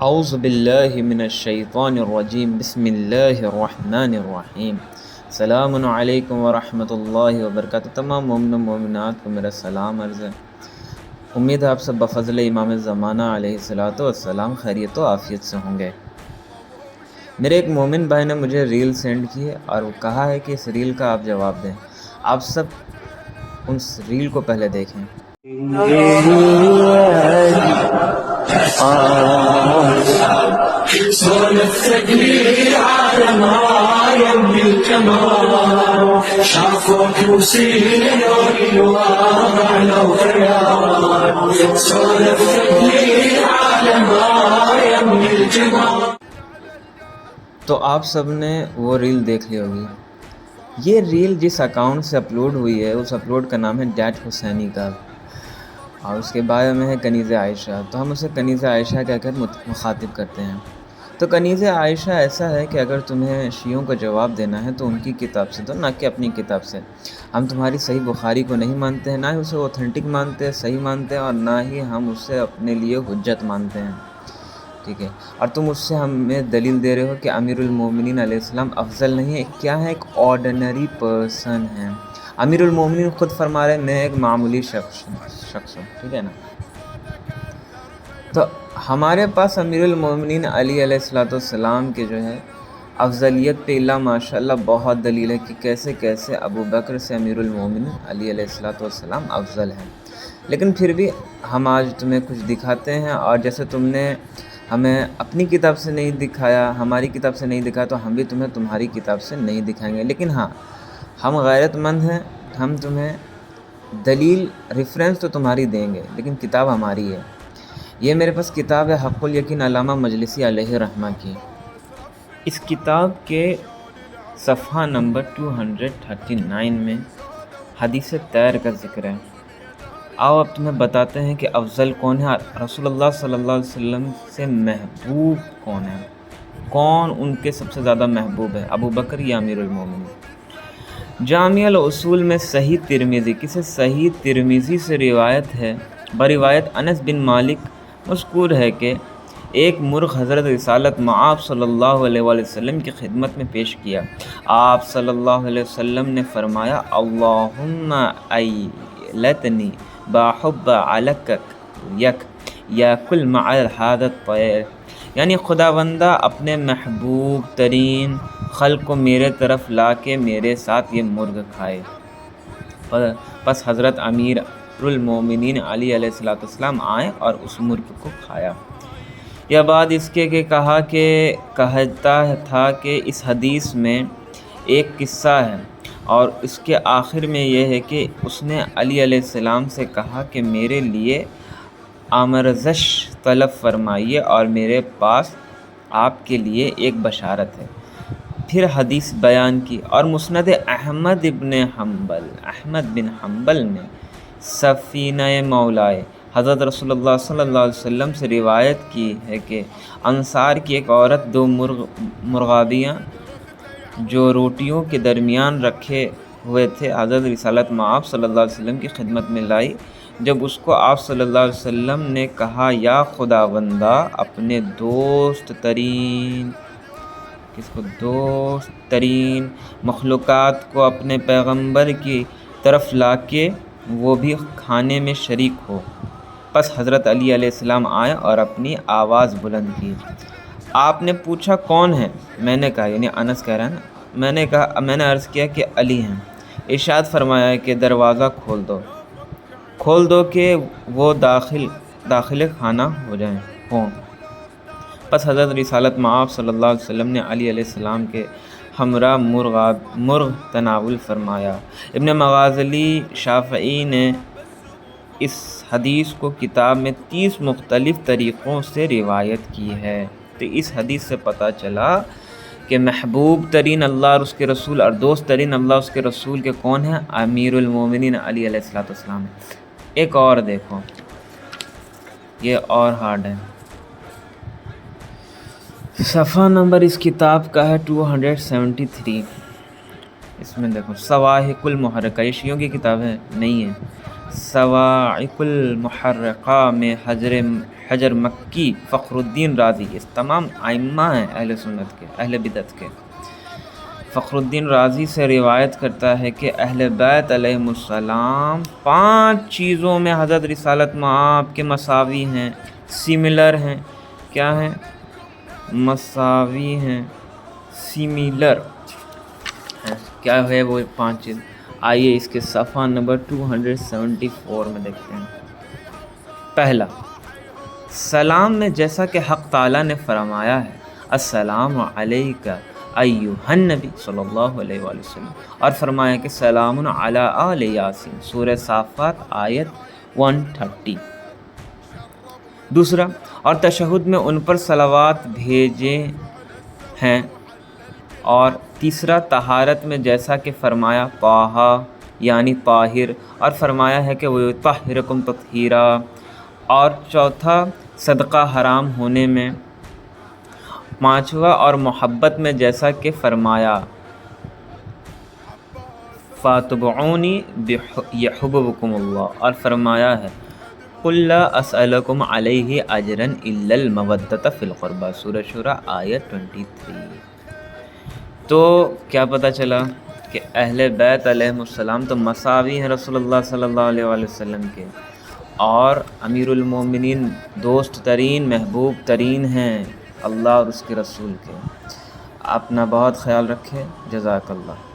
اعوذ باللہ من الشیطان الرجیم بسم اللہ الرحمن الرحیم السلام علیکم ورحمۃ اللہ وبرکاتہ۔ تمام مومن و مومنات کو میرا سلام عرض ہے۔ امید ہے آپ سب بفضل امام زمانہ علیہ الصلوۃ والسلام خیریت و عافیت سے ہوں گے۔ میرے ایک مومن بھائی نے مجھے ریل سینڈ کی ہے اور وہ کہا ہے کہ اس ریل کا آپ جواب دیں۔ آپ سب اس ریل کو پہلے دیکھیں۔ تو آپ سب نے وہ ریل دیکھ لی ہوگی۔ یہ ریل جس اکاؤنٹ سے اپلوڈ ہوئی ہے اس اپلوڈ کا نام ہے ڈیٹ حسینی کا، اور اس کے بارے میں ہے کنیز عائشہ، تو ہم اسے کنیز عائشہ کہہ کر مخاطب کرتے ہیں۔ تو کنیز عائشہ ایسا ہے کہ اگر تمہیں شیعوں کو جواب دینا ہے تو ان کی کتاب سے دو، نہ کہ اپنی کتاب سے۔ ہم تمہاری صحیح بخاری کو نہیں مانتے ہیں، نہ ہی اسے اوتھینٹک مانتے ہیں، صحیح مانتے ہیں، اور نہ ہی ہم اسے اپنے لیے حجت مانتے ہیں، ٹھیک ہے؟ اور تم اس سے ہمیں دلیل دے رہے ہو کہ امیر المومنین علیہ السلام افضل نہیں ہے، کیا ہے؟ ایک آرڈنری پرسن ہے۔ امیر المومنین خود فرما رہے ہیں میں ایک معمولی شخص ہوں، ٹھیک ہے نا؟ تو ہمارے پاس امیر المومنین علی علیہ السلام کے جو ہے افضلیت پہ اللہ ماشاء اللہ بہت دلیل ہے کہ کیسے کیسے ابو بکر سے امیر المومنین علی علیہ السلام افضل ہیں۔ لیکن پھر بھی ہم آج تمہیں کچھ دکھاتے ہیں، اور جیسے تم نے ہمیں اپنی کتاب سے نہیں دکھایا، ہماری کتاب سے نہیں دکھایا، تو ہم بھی تمہیں تمہاری کتاب سے نہیں دکھائیں گے۔ لیکن ہاں، ہم غیرت مند ہیں، ہم تمہیں دلیل ریفرنس تو تمہاری دیں گے، لیکن کتاب ہماری ہے۔ یہ میرے پاس کتاب ہے حق الیقین علامہ مجلسی علیہ رحمہ کی۔ اس کتاب کے صفحہ نمبر 239 میں حدیث طیر کا ذکر ہے۔ آؤ اب تمہیں بتاتے ہیں کہ افضل کون ہے، رسول اللہ صلی اللہ علیہ وسلم سے محبوب کون ہے، کون ان کے سب سے زیادہ محبوب ہے، ابو بکر یا امیر المومنین؟ جامع الاصول میں صحیح ترمذی، کسی صحیح ترمذی سے روایت ہے، بروایت انس بن مالک مذکور ہے کہ ایک مرغ حضرت رسالت مآب صلی اللہ علیہ وآلہ وسلم کی خدمت میں پیش کیا۔ آپ صلی اللہ علیہ وسلم نے فرمایا اللہم ایلتنی باحب علکک یک یاکل مع هذا الطیر، یعنی خداوندہ اپنے محبوب ترین خلق کو میرے طرف لا کے میرے ساتھ یہ مرغ کھائے۔ پس حضرت امیر المومنین علی علیہ السلام آئے اور اس مرغ کو کھایا۔ یہ بعد اس کے کہتا تھا کہ اس حدیث میں ایک قصہ ہے، اور اس کے آخر میں یہ ہے کہ اس نے علی علیہ السلام سے کہا کہ میرے لیے آمرزش طلب فرمائیے اور میرے پاس آپ کے لیے ایک بشارت ہے۔ پھر حدیث بیان کی، اور مسند احمد بن حنبل میں سفینہ مولائے حضرت رسول اللہ صلی اللہ علیہ وسلم سے روایت کی ہے کہ انصار کی ایک عورت دو مرغابیاں جو روٹیوں کے درمیان رکھے ہوئے تھے حضرت رسالت مآب صلی اللہ علیہ وسلم کی خدمت میں لائی۔ جب اس کو آپ صلی اللہ علیہ وسلم نے کہا یا خداوندہ اپنے دوست ترین مخلوقات کو اپنے پیغمبر کی طرف لا کے وہ بھی کھانے میں شریک ہو۔ پس حضرت علی علیہ السلام آئے اور اپنی آواز بلند کی۔ آپ نے پوچھا کون ہے؟ میں نے کہا، یعنی انس کہہ رہا ہے نا، میں نے عرض کیا کہ علی ہیں۔ ارشاد فرمایا کہ دروازہ کھول دو کہ وہ داخل خانہ ہوں۔ پس حضرت رسالت مآب صلی اللہ علیہ وسلم نے علی علیہ السلام کے ہمراہ مرغ تناول فرمایا۔ ابن مغازلی شافعی نے اس حدیث کو کتاب میں 30 مختلف طریقوں سے روایت کی ہے۔ تو اس حدیث سے پتہ چلا کہ محبوب ترین اللہ اور اس کے رسول اور دوست ترین اللہ اور اس کے رسول کے کون ہیں؟ امیر المومنین علی علیہ السلام۔ ایک اور دیکھو، یہ اور ہارڈ ہے۔ صفحہ نمبر اس کتاب کا ہے 273۔ اس میں دیکھو، سواہق المحرقہ، یہ شیعوں کی کتاب ہے نہیں ہے، صواعق المحرقہ میں حجر مکی فخر الدین رازی، اس تمام ائمہ ہیں اہل سنت کے، اہل بدعت کے، فخر الدین رازی سے روایت کرتا ہے کہ اہل بیت علیہم السلام 5 چیزوں میں حضرت رسالت مآب کے مساوی ہیں، سملر ہیں۔ کیا ہیں؟ مساوی ہیں، سملر ہیں۔ کیا ہے وہ 5 چیز؟ آئیے اس کے صفحہ نمبر 274 میں دیکھتے ہیں۔ پہلا، سلام میں جیسا کہ حق تعالیٰ نے فرمایا ہے السلام علیک ایھا النبی صلی اللہ علیہ وآلہ وسلم، اور فرمایا کہ سلام علی آل یاسین، سورہ صافات آیت 130۔ دوسرا، اور تشہد میں ان پر صلوات بھیجے ہیں۔ اور تیسرا، طہارت میں جیسا کہ فرمایا طٰہٰ یعنی طاہر، اور فرمایا ہے کہ وَيُطَہِّرُکُم تطہیرا۔ اور چوتھا، صدقہ حرام ہونے میں۔ پانچواں، اور محبت میں جیسا کہ فرمایا فَاتَّبِعُونِی یحببکم اللہ، اور فرمایا ہے قُل لا اسألکم علیہ اجرا الا المودۃ فی القربیٰ، سورہ شورى آیت 23۔ تو کیا پتہ چلا کہ اہل بیت علیہم السلام تو مساوی ہیں رسول اللہ صلی اللہ علیہ وآلہ وسلم کے، اور امیر المومنین دوست ترین، محبوب ترین ہیں اللہ اور اس کے رسول کے۔ اپنا بہت خیال رکھیں، جزاک اللہ۔